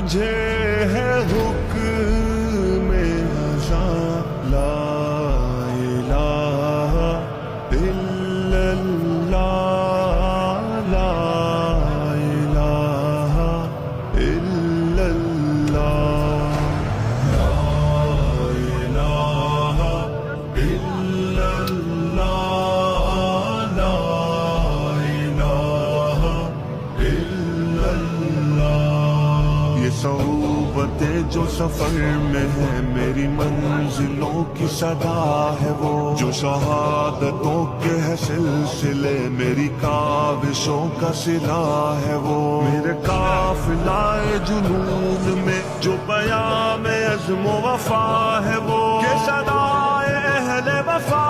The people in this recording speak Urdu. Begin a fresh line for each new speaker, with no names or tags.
مجھے ہے حکم ازاں لا الہ الا اللہ لا الہ الا اللہ لا الہ الا اللہ لا الہ الا اللہ۔ یہ صحبتیں جو سفر میں ہے میری منزلوں کی صدا ہے وہ، جو شہادتوں کے ہے سلسلے میری کاوشوں کا صلہ ہے وہ، میرے قافلہ جنون میں جو پیام عزم و وفا ہے وہ، کہ صدائے اہل وفا